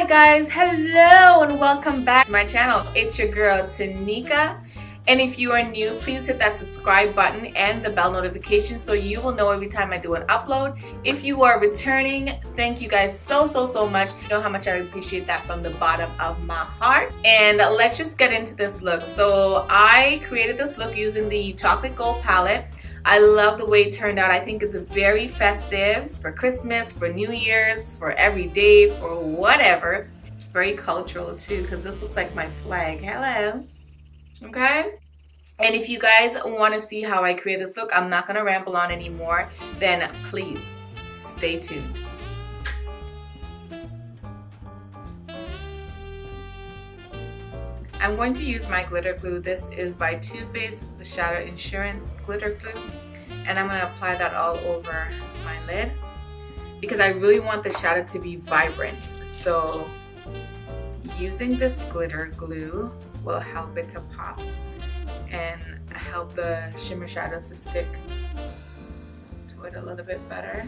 Hi guys, hello and welcome back to my channel. It's your girl Tanika, and if you are new, please hit that subscribe button and the bell notification so you will know every time I do an upload. If you are returning, thank you guys so much. You know how much I appreciate that from the bottom of my heart. And let's just get into this look. So I created this look using the chocolate gold palette. I love the way it turned out. I think it's very festive for Christmas, for New Year's, for every day, for whatever. Very cultural too, because this looks like my flag. Hello. Okay? And if you guys want to see how I create this look, I'm not going to ramble on anymore, then please stay tuned. I'm going to use my glitter glue. This is by Too Faced, the Shadow Insurance glitter glue. And I'm going to apply that all over my lid because I really want the shadow to be vibrant. So using this glitter glue will help it to pop and help the shimmer shadows to stick to it a little bit better.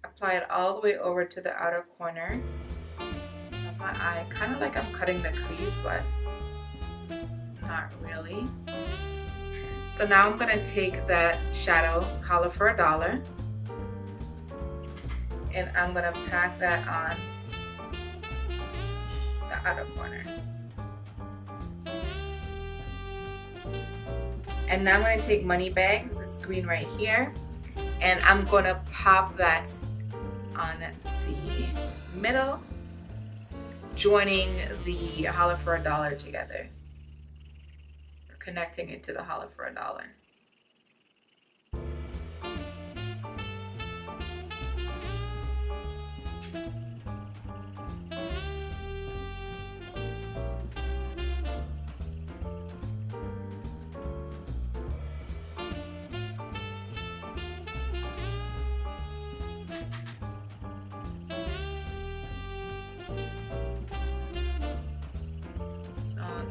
Apply it all the way over to the outer corner of my eye, kind of like I'm cutting the crease, but not really. So now I'm going to take that shadow, Holla for $1, and I'm going to pack that on the outer corner. And now I'm going to take Money Bags, this green right here, and I'm going to pop that on the middle, joining the Holla for $1 together, or connecting it to the Holla for $1.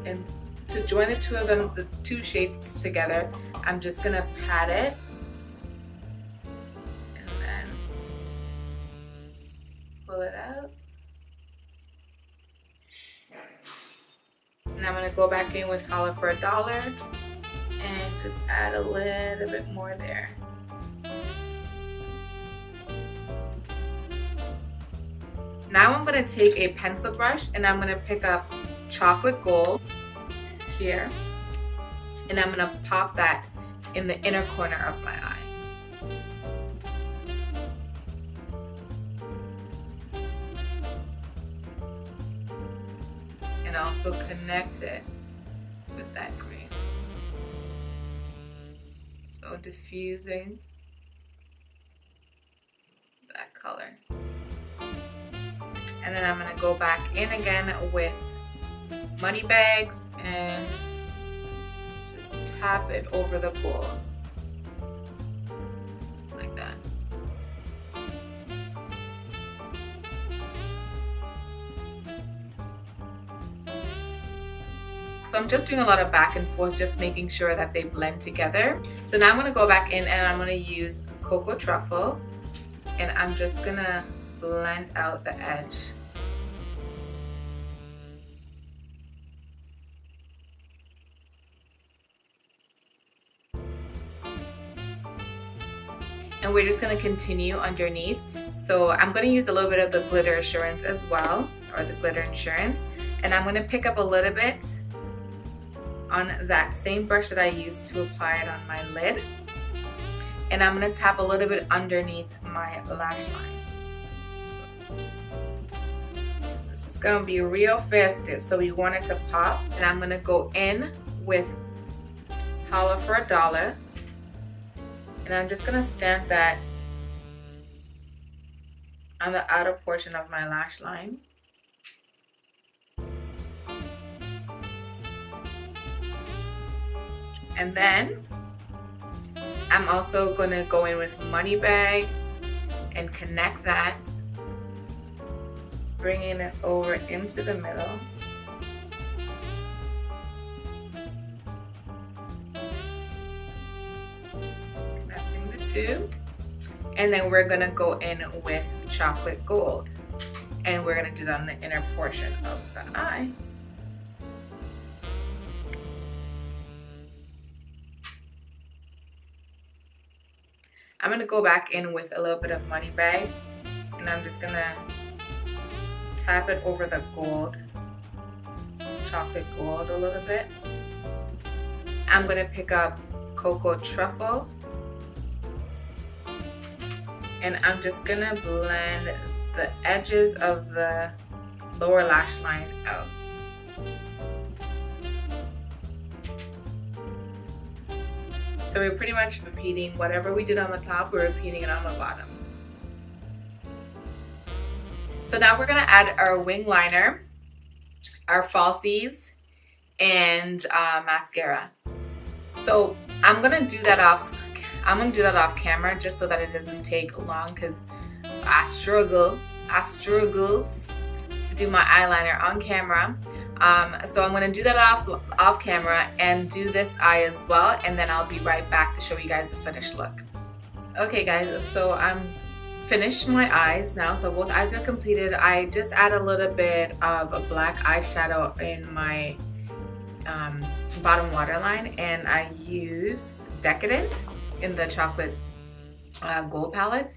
And to join the two of them, the two shades together, I'm just gonna pat it and then pull it out. And I'm gonna go back in with Holla for $1 and just add a little bit more there. Now I'm gonna take a pencil brush and I'm gonna pick up chocolate gold here, and I'm going to pop that in the inner corner of my eye. And also connect it with that green. So diffusing that color. And then I'm going to go back in again with Money Bags and just tap it over the bowl like that. So I'm just doing a lot of back and forth, just making sure that they blend together. So now I'm going to go back in and I'm going to use Cocoa Truffle, and I'm just going to blend out the edge. And we're just going to continue underneath. So I'm going to use a little bit of the glitter assurance as well, or the glitter insurance, and I'm going to pick up a little bit on that same brush that I used to apply it on my lid, and I'm going to tap a little bit underneath my lash line. This is going to be real festive, so we want it to pop, and I'm going to go in with Holla for $1. And I'm just going to stamp that on the outer portion of my lash line. And then I'm also going to go in with Money Bag and connect that, bringing it over into the middle. Connecting the two. And then we're gonna go in with chocolate gold. And we're gonna do that on the inner portion of the eye. I'm gonna go back in with a little bit of Money Bag, and I'm just gonna tap it over the gold, chocolate gold a little bit. I'm gonna pick up Cocoa Truffle, and I'm just gonna blend the edges of the lower lash line out. So we're pretty much repeating whatever we did on the top, we're repeating it on the bottom. So now we're gonna add our wing liner, our falsies, and mascara. So I'm gonna do that off camera just so that it doesn't take long, because I struggles to do my eyeliner on camera. So I'm gonna do that off camera and do this eye as well, and then I'll be right back to show you guys the finished look. Okay guys, so I'm finished my eyes now, so both eyes are completed. I just add a little bit of a black eyeshadow in my bottom waterline, and I use Decadent in the chocolate gold palette.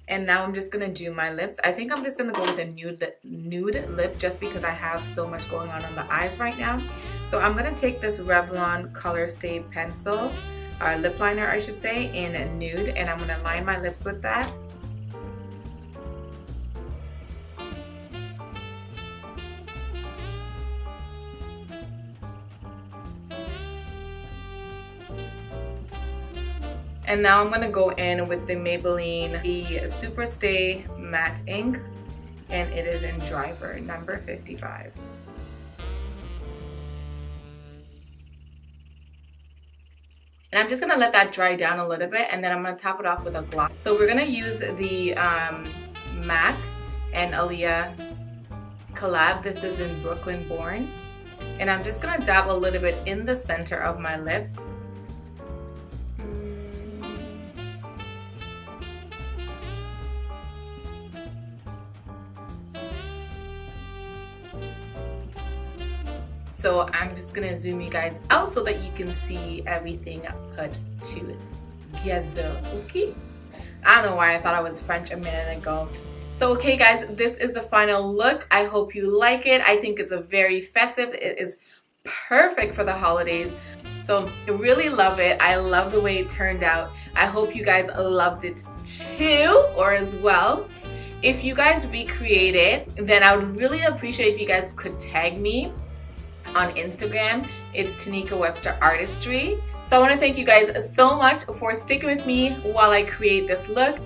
And now I'm just gonna do my lips. I think I'm just gonna go with a nude lip just because I have so much going on the eyes right now. So I'm gonna take this Revlon Color Stay pencil, or lip liner I should say, in a nude, and I'm gonna line my lips with that. And now I'm going to go in with the Maybelline, the Super Stay Matte Ink, and it is in Driver number 55. And I'm just going to let that dry down a little bit, and then I'm going to top it off with a gloss. So we're going to use the MAC and Aaliyah collab. This is in Brooklyn Born. And I'm just going to dab a little bit in the center of my lips. So I'm just gonna zoom you guys out so that you can see everything put together, okay? I don't know why I thought I was French a minute ago. So okay guys, this is the final look. I hope you like it. I think it's a very festive, it is perfect for the holidays. So I really love it. I love the way it turned out. I hope you guys loved it too, or as well. If you guys recreate it, then I would really appreciate if you guys could tag me on Instagram. It's Tanika Webster Artistry. So I want to thank you guys so much for sticking with me while I create this look.